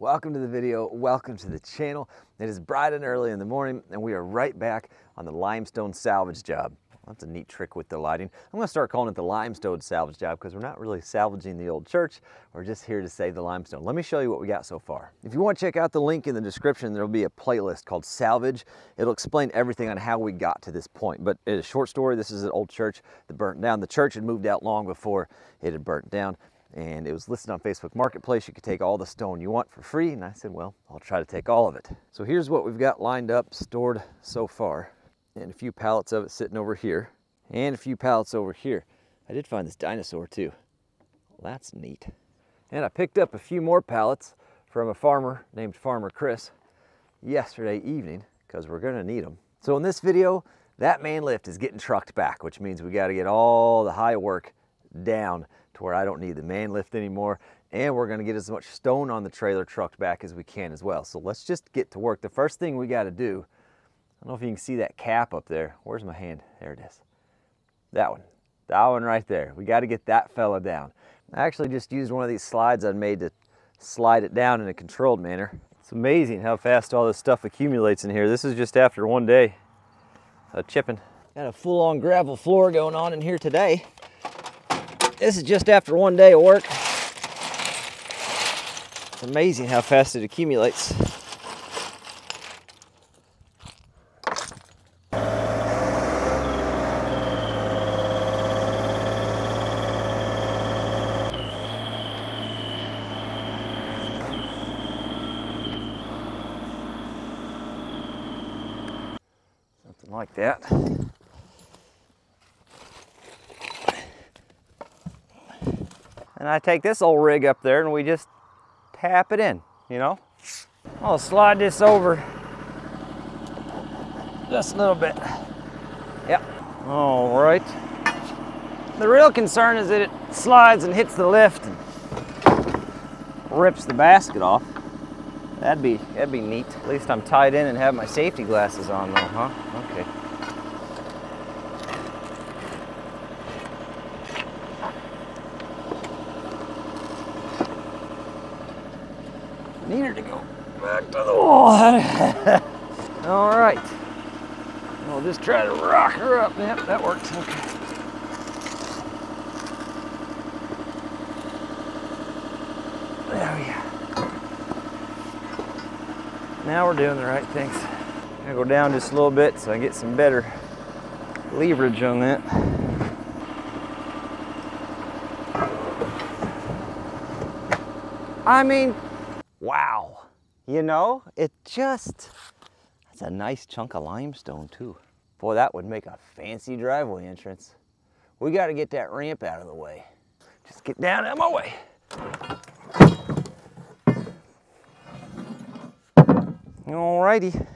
welcome to the video, welcome to the channel. It is bright and early in the morning and we are right back on the limestone salvage job. That's a neat trick with the lighting. I'm gonna start calling it the limestone salvage job because we're not really salvaging the old church. We're just here to save the limestone. Let me show you what we got so far. If you want to check out the link in the description, there'll be a playlist called Salvage. It'll explain everything on how we got to this point. But it's a short story. This is an old church that burnt down. The church had moved out long before it had burnt down, and it was listed on Facebook Marketplace. You could take all the stone you want for free. And I said, well, I'll try to take all of it. So here's what we've got lined up, stored so far. And a few pallets of it sitting over here, and a few pallets over here. I did find this dinosaur too. Well, that's neat. And I picked up a few more pallets from a farmer named Farmer Chris yesterday evening because we're gonna need them. So in this video, that main lift is getting trucked back, which means we gotta get all the high work down to where I don't need the main lift anymore. And we're gonna get as much stone on the trailer trucked back as we can as well. So let's just get to work. The first thing we gotta do, I don't know if you can see that cap up there. Where's my hand? There it is. That one right there. We got to get that fella down. I actually just used one of these slides I made to slide it down in a controlled manner. It's amazing how fast all this stuff accumulates in here. This is just after one day of chipping. Got a full-on gravel floor going on in here today. This is just after one day of work. It's amazing how fast it accumulates. Like that. And I take this old rig up there and we just tap it in, you know. I'll slide this over just a little bit. Yep. All right. The real concern is that it slides and hits the lift and rips the basket off. That'd be neat. At least I'm tied in and have my safety glasses on though, huh? Okay. Need her to go back to the wall. All right. We'll just try to rock her up. Yep, that works. Okay. There we go. Now we're doing the right things. I'm gonna go down just a little bit so I get some better leverage on that. I mean, wow. You know, that's a nice chunk of limestone too. Boy, that would make a fancy driveway entrance. We gotta get that ramp out of the way. Just get down out of my way. Alrighty.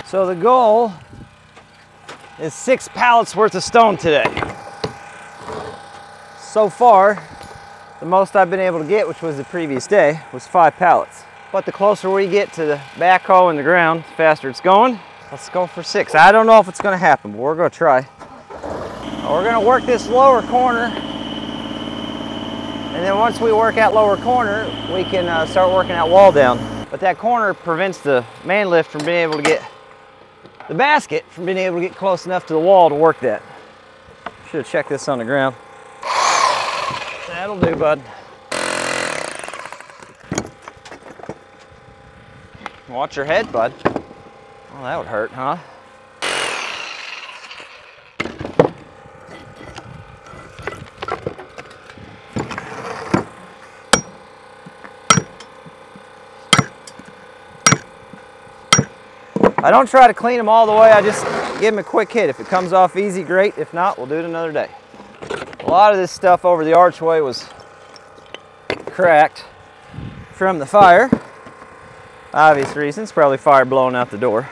So the goal is 6 pallets worth of stone today. So far, the most I've been able to get, which was the previous day, was 5 pallets. But the closer we get to the backhoe in the ground, the faster it's going. Let's go for 6. I don't know if it's gonna happen, but we're gonna try. We're gonna work this lower corner, and then once we work that lower corner, we can start working that wall down. But that corner prevents the man lift from being able to get the basket from being able to get close enough to the wall to work that. Should have checked this on the ground. That'll do, bud. Watch your head, bud. Oh, that would hurt, huh? I don't try to clean them all the way. I just give them a quick hit. If it comes off easy, great. If not, we'll do it another day. A lot of this stuff over the archway was cracked from the fire. Obvious reasons, probably fire blowing out the door.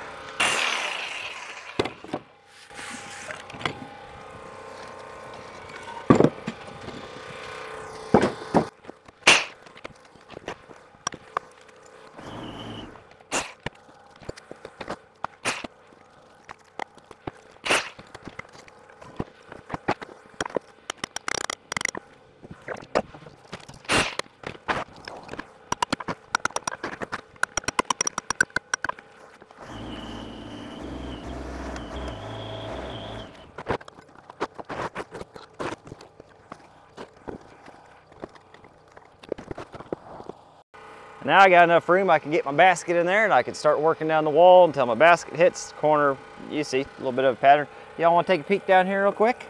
Now I got enough room, I can get my basket in there and I can start working down the wall until my basket hits the corner. You see, a little bit of a pattern. Y'all want to take a peek down here real quick?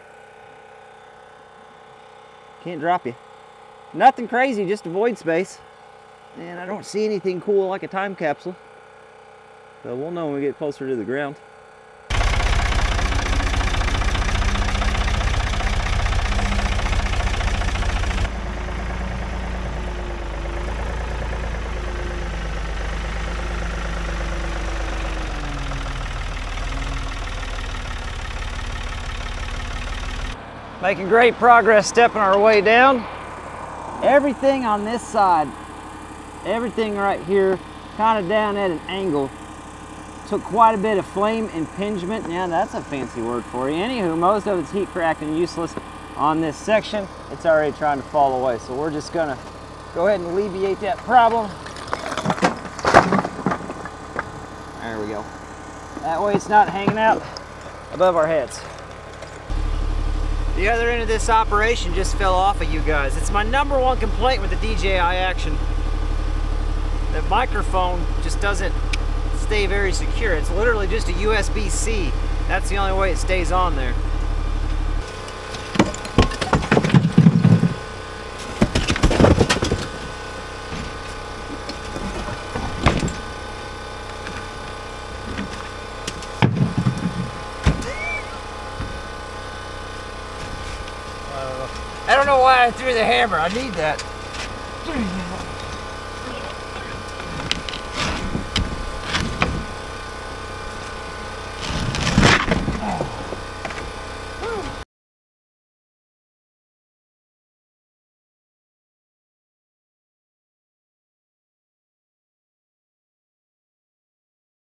Can't drop you. Nothing crazy, just a void space. And I don't see anything cool like a time capsule. So we'll know when we get closer to the ground. Making great progress stepping our way down. Everything on this side, everything right here, kind of down at an angle, took quite a bit of flame impingement. Yeah, that's a fancy word for you. Anywho, most of it's heat cracked and useless on this section. It's already trying to fall away, so we're just gonna go ahead and alleviate that problem. There we go. That way it's not hanging out above our heads. The other end of this operation just fell off of you guys. It's my #1 complaint with the DJI action. The microphone just doesn't stay very secure. It's literally just a USB-C. That's the only way it stays on there. I don't know why I threw the hammer. I need that.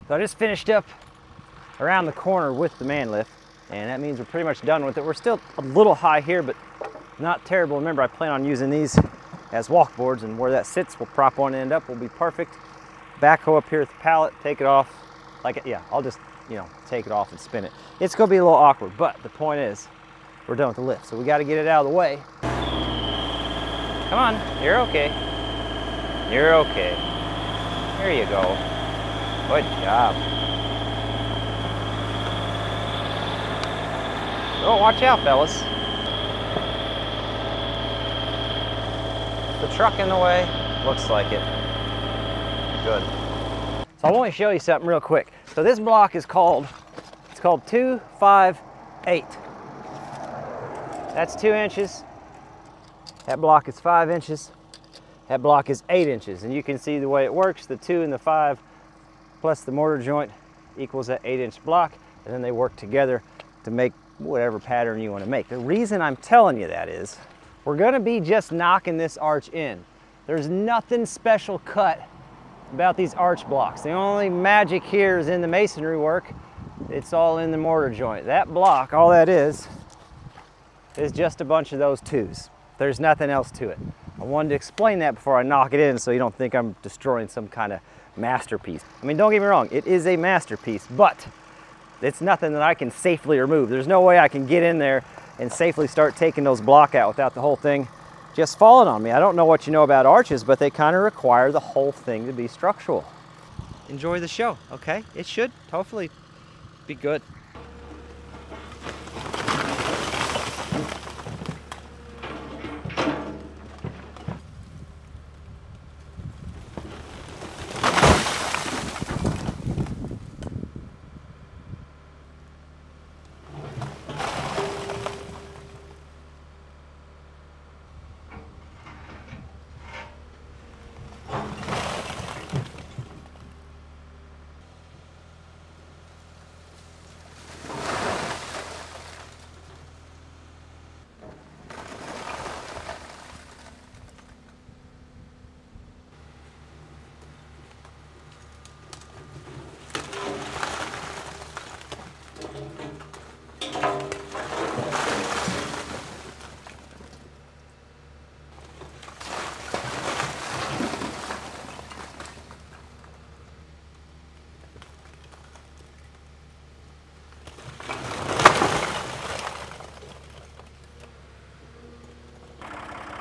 So I just finished up around the corner with the man lift, and that means we're pretty much done with it. We're still a little high here, but not terrible. Remember, I plan on using these as walkboards, and where that sits, we'll prop one end up, will be perfect. Backhoe up here with the pallet, take it off. Yeah, I'll just, take it off and spin it. It's gonna be a little awkward, but the point is, we're done with the lift, so we gotta get it out of the way. Come on, you're okay. You're okay. Here you go. Good job. Oh, watch out, fellas. The truck in the way? Looks like it. Good. So I want to show you something real quick. So this block is called 258. That's 2 inches. That block is 5 inches. That block is 8 inches. And you can see the way it works. The 2 and the 5 plus the mortar joint equals that 8-inch block. And then they work together to make whatever pattern you want to make. The reason I'm telling you that is we're going to be just knocking this arch in. There's nothing special cut about these arch blocks. The only magic here is in the masonry work. It's all in the mortar joint. That block, all that is just a bunch of those 2s. There's nothing else to it. I wanted to explain that before I knock it in so you don't think I'm destroying some kind of masterpiece. I mean, don't get me wrong, it is a masterpiece, but it's nothing that I can safely remove. There's no way I can get in there and safely start taking those block out without the whole thing just falling on me. I don't know what you know about arches, but they kind of require the whole thing to be structural. Enjoy the show, okay? It should hopefully be good.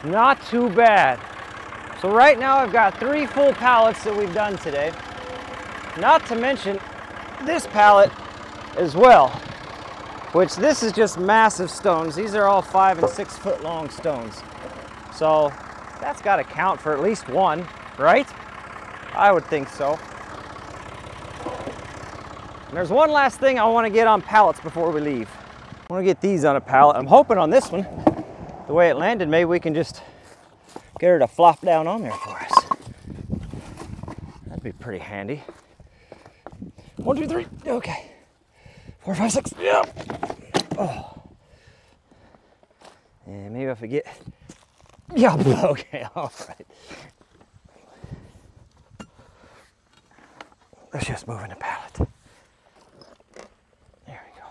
Not too bad. So right now I've got 3 full pallets that we've done today. Not to mention this pallet as well, which this is just massive stones. These are all 5 and 6 foot long stones. So that's got to count for at least one, right? I would think so. And there's one last thing I want to get on pallets before we leave. I want to get these on a pallet. I'm hoping on this one, the way it landed, maybe we can just get her to flop down on there for us. That'd be pretty handy. 1, 2, 3, okay. 4, 5, 6, yeah. Oh. And maybe if I get, yeah, okay, all right. Let's just move in the pallet. There we go.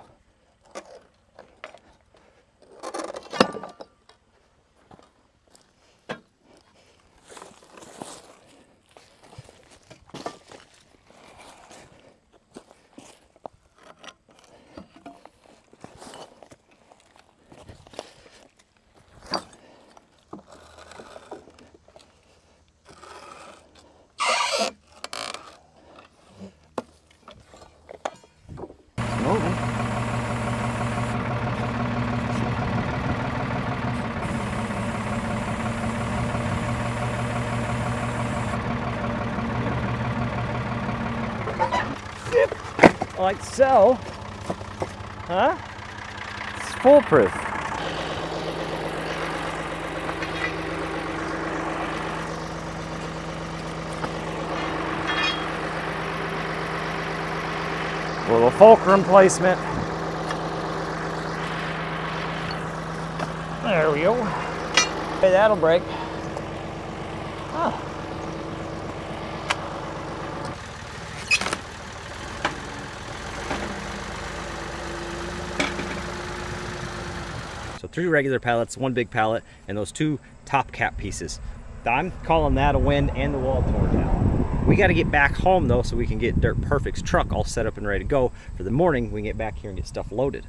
Moving. Like so. Huh? It's foolproof. A little fulcrum placement. There we go. Okay, that'll break. Oh. So 3 regular pallets, 1 big pallet, and those 2 top cap pieces. I'm calling that a win and the wall torn down. We got to get back home though so we can get Dirt Perfect's truck all set up and ready to go. For the morning, we can get back here and get stuff loaded.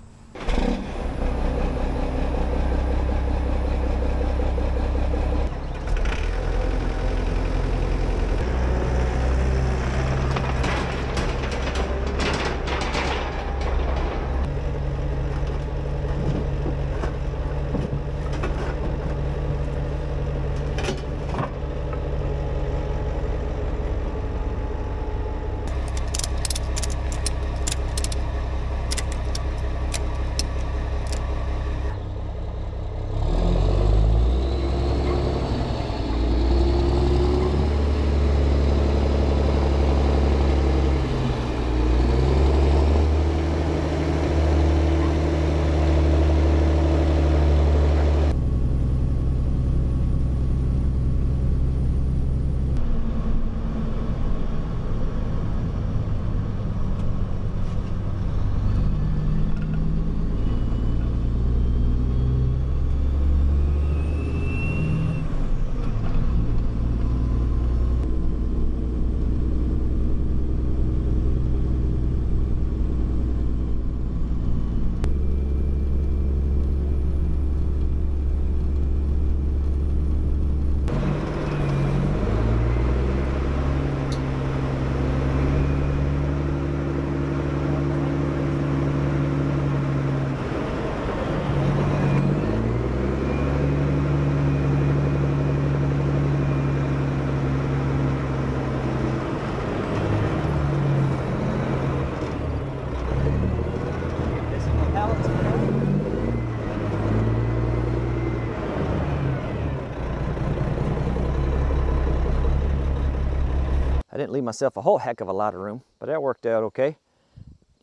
I didn't leave myself a whole heck of a lot of room, but that worked out okay.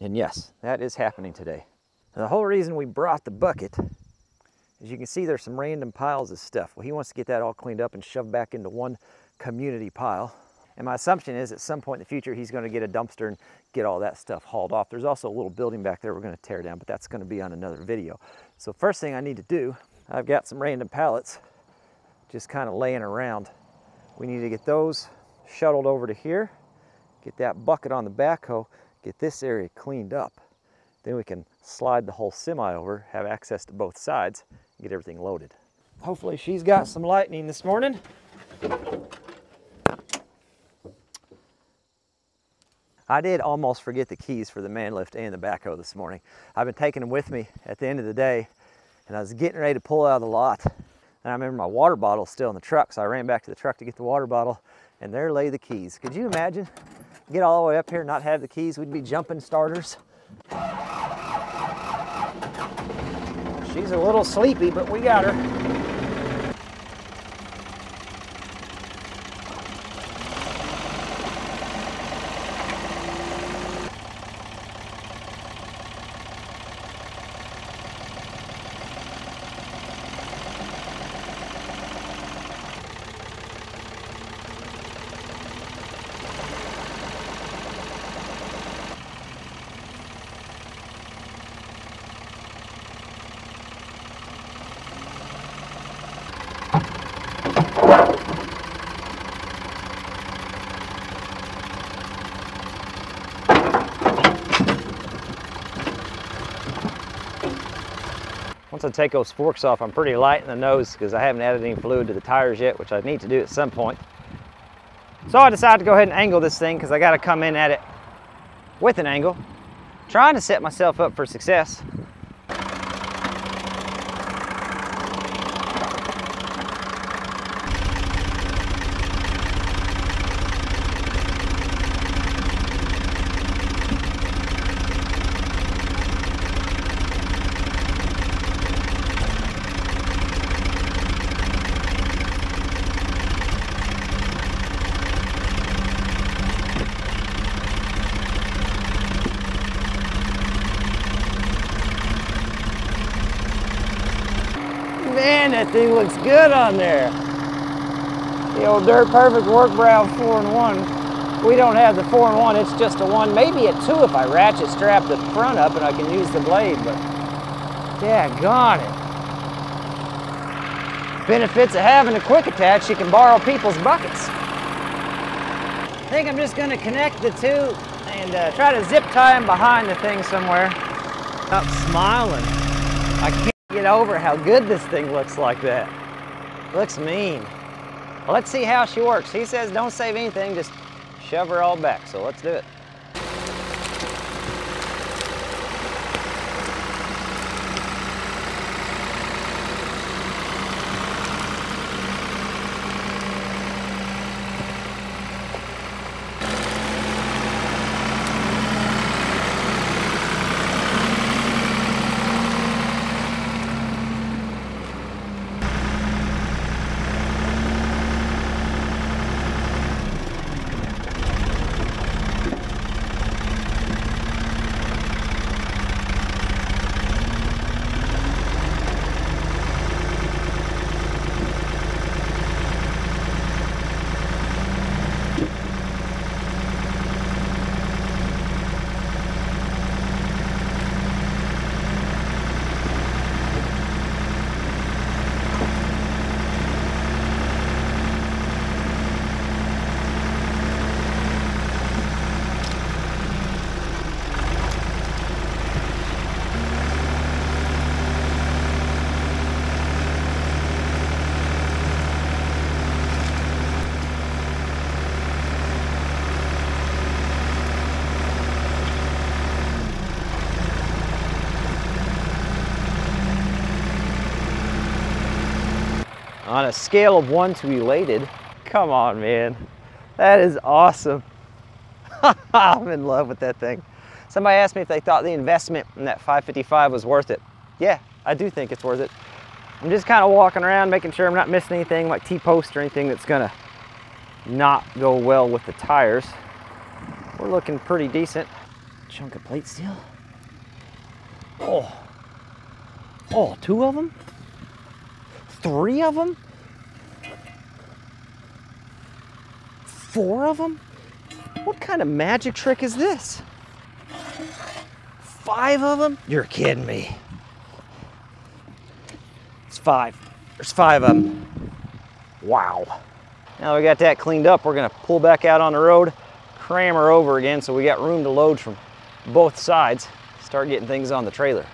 And yes, that is happening today. Now, the whole reason we brought the bucket, as you can see, there's some random piles of stuff. Well, he wants to get that all cleaned up and shoved back into one community pile. And my assumption is at some point in the future, he's going to get a dumpster and get all that stuff hauled off. There's also a little building back there we're going to tear down, but that's going to be on another video. So first thing I need to do, I've got some random pallets just kind of laying around. We need to get those shuttled over to here, get that bucket on the backhoe, get this area cleaned up. Then we can slide the whole semi over, have access to both sides, and get everything loaded. Hopefully she's got some lightning this morning. I did almost forget the keys for the man lift and the backhoe this morning. I've been taking them with me at the end of the day, and I was getting ready to pull out of the lot. And I remember my water bottle still in the truck, so I ran back to the truck to get the water bottle, and there lay the keys. Could you imagine? Get all the way up here and not have the keys? We'd be jumping starters. She's a little sleepy, but we got her. Once I take those forks off, I'm pretty light in the nose because I haven't added any fluid to the tires yet, which I need to do at some point. So I decided to go ahead and angle this thing because I got to come in at it with an angle, trying to set myself up for success. Man, that thing looks good on there. The old Dirt Perfect Work Brow 4-in-1. We don't have the 4-in-1, it's just a 1, maybe a 2 if I ratchet strap the front up and I can use the blade, but daggone it. Benefits of having a quick attach, you can borrow people's buckets. I think I'm just gonna connect the two and try to zip tie them behind the thing somewhere. Stop smiling. I can't get over how good this thing looks like that. Looks mean. Well, let's see how she works. He says don't save anything, just shove her all back. So let's do it. On a scale of 1 to elated, come on, man. That is awesome. I'm in love with that thing. Somebody asked me if they thought the investment in that 555 was worth it. Yeah, I do think it's worth it. I'm just kind of walking around making sure I'm not missing anything like T-post or anything that's gonna not go well with the tires. We're looking pretty decent. Chunk of plate steel. Oh, 2 of them? 3 of them? 4 of them? What kind of magic trick is this? 5 of them? You're kidding me. It's 5. There's 5 of them. Wow. Now we got that cleaned up, we're gonna pull back out on the road, cram her over again so we got room to load from both sides, start getting things on the trailer.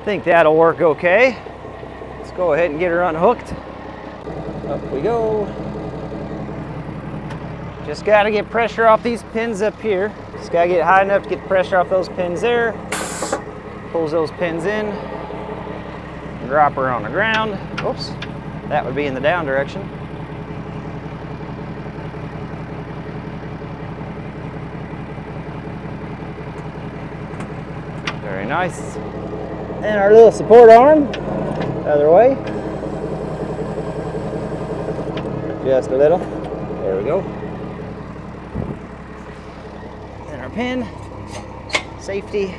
think that'll work okay. Let's go ahead and get her unhooked. Up we go. Just gotta get pressure off these pins up here. Just gotta get high enough to get pressure off those pins there. Pulls those pins in. Drop her on the ground. Oops, that would be in the down direction. Very nice. And our little support arm, other way. Just a little. There we go. And our pin, safety,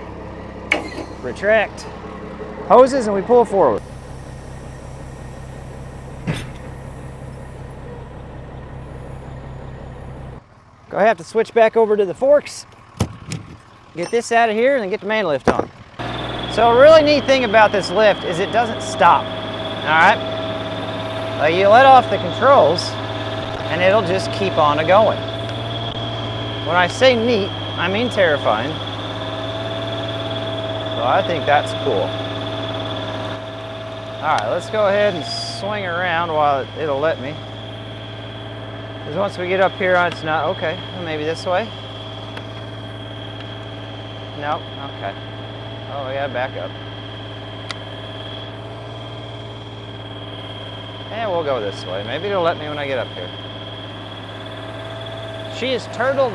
retract, hoses, and we pull forward. Gonna have to switch back over to the forks, get this out of here, and then get the main lift on. So a really neat thing about this lift is it doesn't stop, all right? Like you let off the controls, and it'll just keep on going. When I say neat, I mean terrifying. So I think that's cool. All right, let's go ahead and swing around while it'll let me. Because once we get up here, it's not, okay, maybe this way. Nope, okay. Oh, we gotta back up. Yeah, we'll go this way. Maybe it'll let me when I get up here. She is turtled.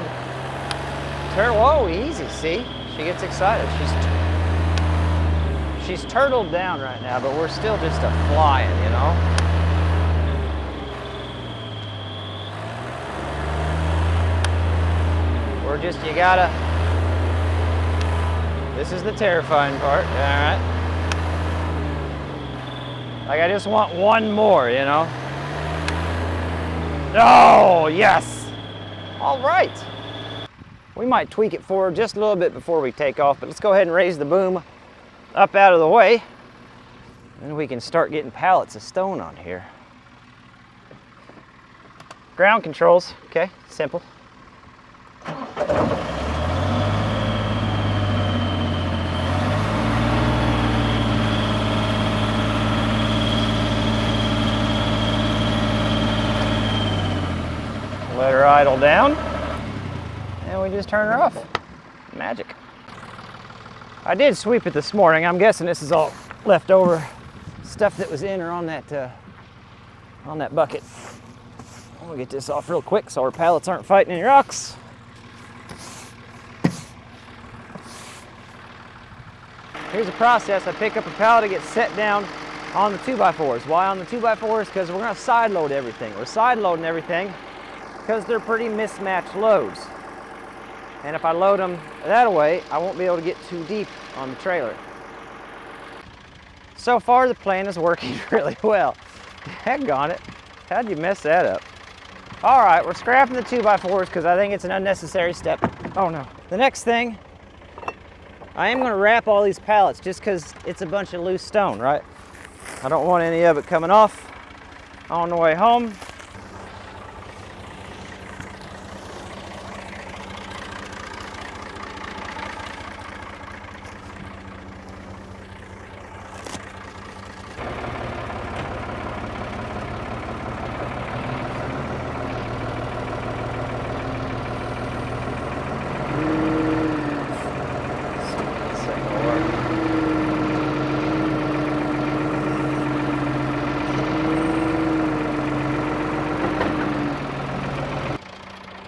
Whoa, easy, see? She gets excited. She's turtled down right now, but we're still just flying, you know? We're just, you gotta, this is the terrifying part, all right? Like I just want one more, you know? Oh, yes! All right. We might tweak it forward just a little bit before we take off, but let's go ahead and raise the boom up out of the way. And we can start getting pallets of stone on here. Ground controls, okay, simple. Let her idle down, and we just turn her off. Magic. I did sweep it this morning. I'm guessing this is all leftover stuff that was in or on that bucket. I'm gonna get this off real quick so our pallets aren't fighting any rocks. Here's the process. I pick up a pallet, it gets set down on the 2x4s. Why on the 2x4s? Because we're gonna side load everything. We're side loading everything because they're pretty mismatched loads. And if I load them that way, I won't be able to get too deep on the trailer. So far, the plan is working really well. Heck on it. How'd you mess that up? All right, we're scrapping the 2x4s because I think it's an unnecessary step. Oh no. The next thing, I am gonna wrap all these pallets just because it's a bunch of loose stone, right? I don't want any of it coming off on the way home.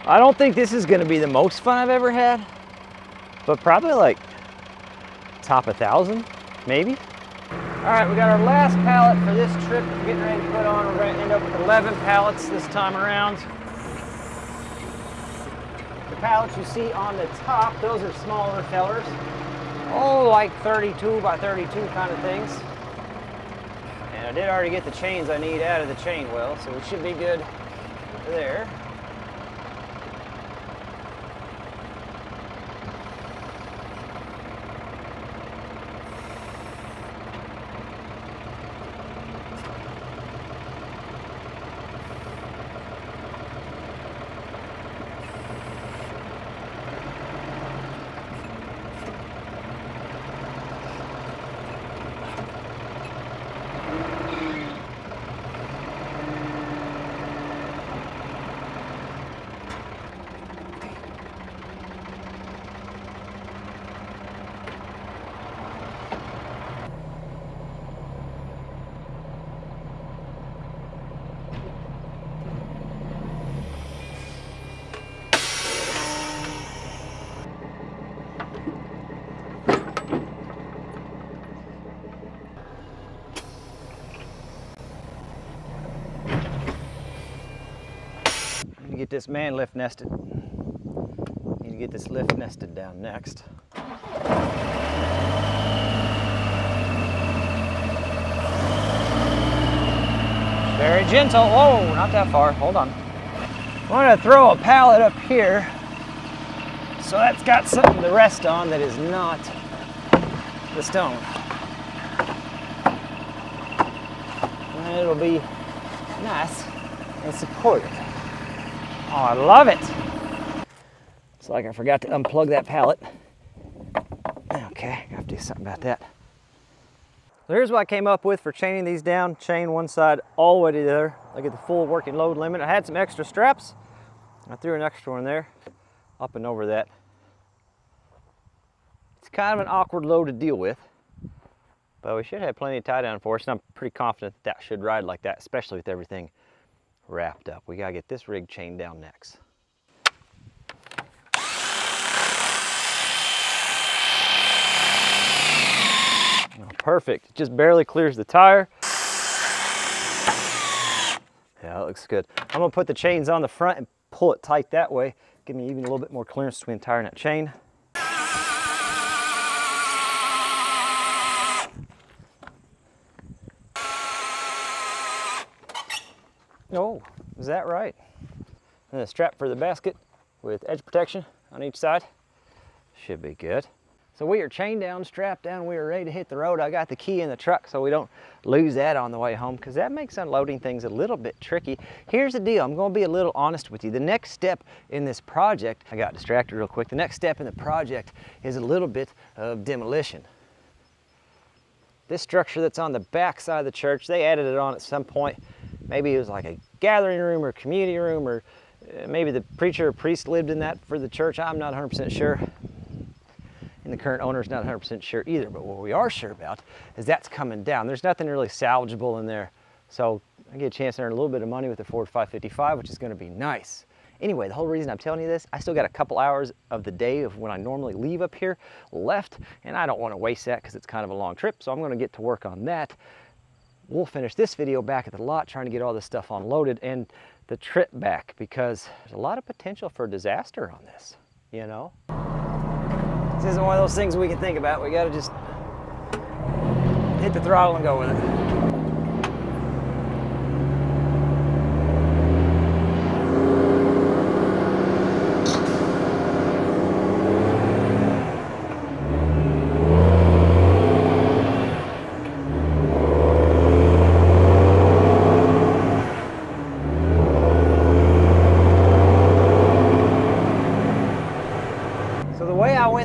I don't think this is going to be the most fun I've ever had, but probably like top 1,000, maybe. All right, we got our last pallet for this trip we're getting ready to put on. We're going to end up with 11 pallets this time around. The pallets you see on the top, those are smaller fellers. Oh, like 32 by 32 kind of things. And I did already get the chains I need out of the chain well, so we should be good there. to get this man lift nested. Need to get this lift nested down next. Very gentle. Whoa, not that far. Hold on. I'm going to throw a pallet up here so that's got something to rest on that is not the stone. And it'll be nice and supportive. Oh, I love it. It's like I forgot to unplug that pallet. Okay, I have to do something about that. So here's what I came up with for chaining these down. Chain one side all the way to the other. I get the full working load limit. I had some extra straps. I threw an extra one there, up and over that. It's kind of an awkward load to deal with, but we should have plenty of tie down for us, and I'm pretty confident that should ride like that, especially with everything wrapped up. We gotta get this rig chained down next. Oh, perfect. It just barely clears the tire. Yeah, that looks good. I'm gonna put the chains on the front and pull it tight that way. Give me even a little bit more clearance between the tire and that chain. Oh, is that right? And a strap for the basket with edge protection on each side. Should be good. So we are chained down, strapped down, we are ready to hit the road. I got the key in the truck so we don't lose that on the way home, because that makes unloading things a little bit tricky. Here's the deal, I'm gonna be a little honest with you. The next step in this project, I got distracted real quick, the next step in the project is a little bit of demolition. This structure that's on the back side of the church, they added it on at some point. Maybe it was like a gathering room or community room, or maybe the preacher or priest lived in that for the church. I'm not 100% sure. And the current owner is not 100% sure either, but what we are sure about is that's coming down. There's nothing really salvageable in there. So I get a chance to earn a little bit of money with the Ford 555, which is gonna be nice. Anyway, the whole reason I'm telling you this, I still got a couple hours of the day of when I normally leave up here left, and I don't wanna waste that because it's kind of a long trip, so I'm gonna get to work on that. We'll finish this video back at the lot trying to get all this stuff unloaded and the trip back, because there's a lot of potential for disaster on this, you know? This isn't one of those things we can think about. We gotta just hit the throttle and go with it.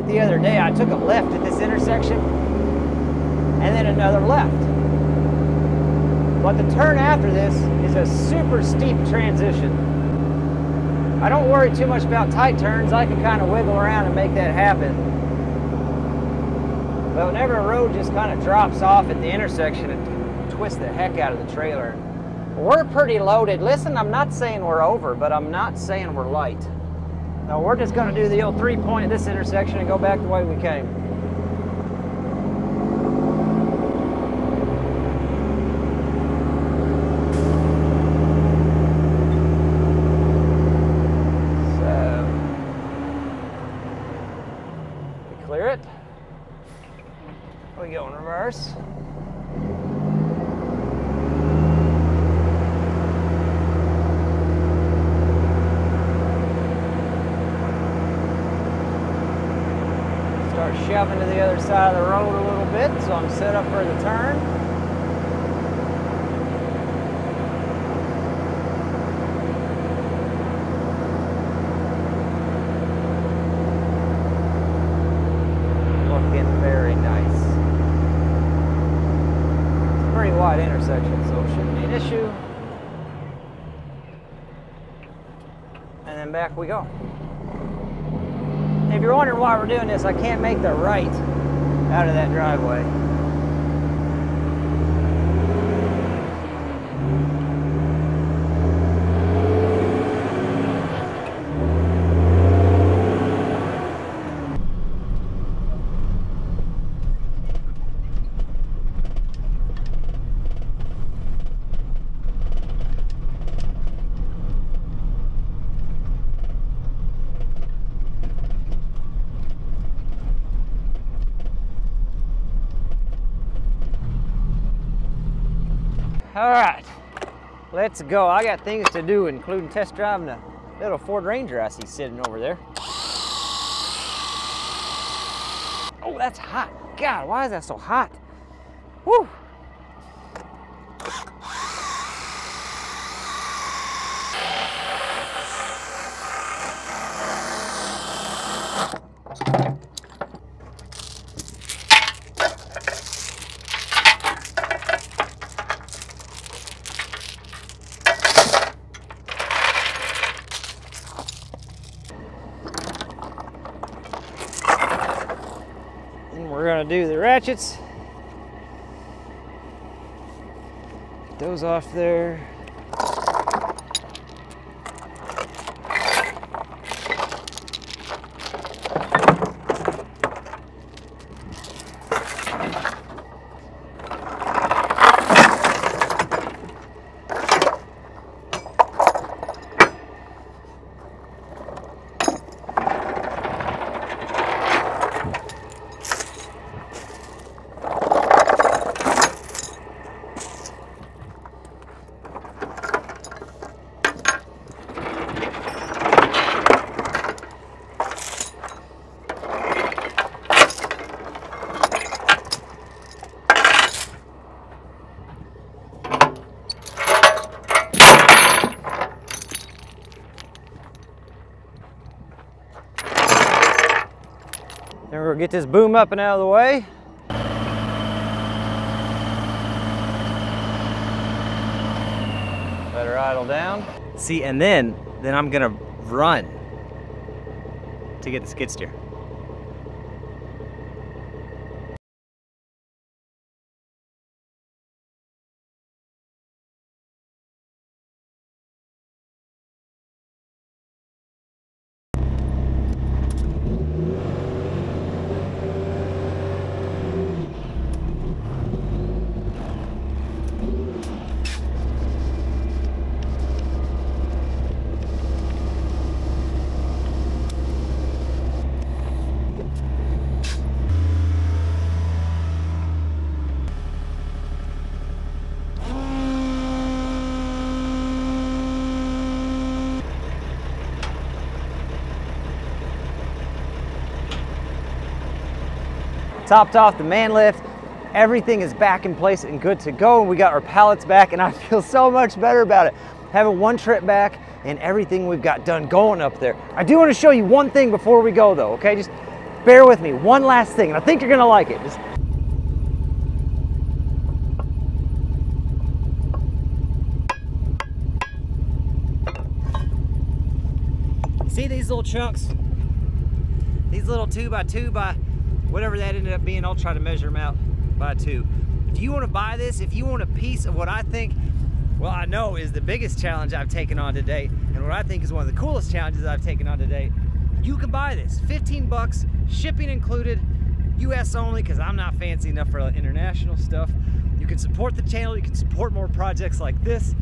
The other day I took a left at this intersection and then another left, but the turn after this is a super steep transition. I don't worry too much about tight turns. I can kind of wiggle around and make that happen, but whenever a road just kind of drops off at the intersection, it twists the heck out of the trailer. We're pretty loaded. Listen, I'm not saying we're over, but I'm not saying we're light. No, we're just going to do the old 3-point at this intersection and go back the way we came. So, we clear it. We go in reverse. Start shoving to the other side of the road a little bit, so I'm set up for the turn. Looking very nice. It's a pretty wide intersection, so it shouldn't be an issue. And then back we go. If you're wondering why we're doing this, I can't make the right out of that driveway. All right, let's go. I got things to do, including test driving a little Ford Ranger I see sitting over there. Oh, that's hot. God, why is that so hot? Woo! We're gonna do the ratchets. Get those off there. Then we're gonna get this boom up and out of the way. Let her idle down. See, and then I'm gonna run to get the skid steer. Topped off the man lift. Everything is back in place and good to go. We got our pallets back and I feel so much better about it. Having one trip back and everything we've got done going up there. I do want to show you one thing before we go though, okay? Just bear with me. One last thing and I think you're gonna like it. See these little chunks? These little 2x2 by whatever that ended up being, I'll try to measure them out by 2. If you want to buy this, if you want a piece of what I think, well, I know is the biggest challenge I've taken on to date, and what I think is one of the coolest challenges I've taken on to date, you can buy this. 15 bucks, shipping included, US only, because I'm not fancy enough for international stuff. You can support the channel, you can support more projects like this.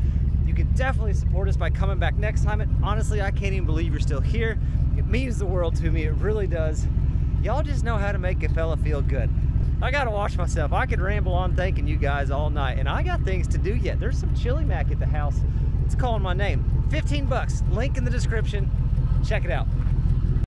You can definitely support us by coming back next time. And honestly, I can't even believe you're still here. It means the world to me, it really does. Y'all just know how to make a fella feel good. I gotta watch myself. I could ramble on thanking you guys all night, and I got things to do yet. There's some chili mac at the house. It's calling my name. 15 bucks, link in the description. Check it out.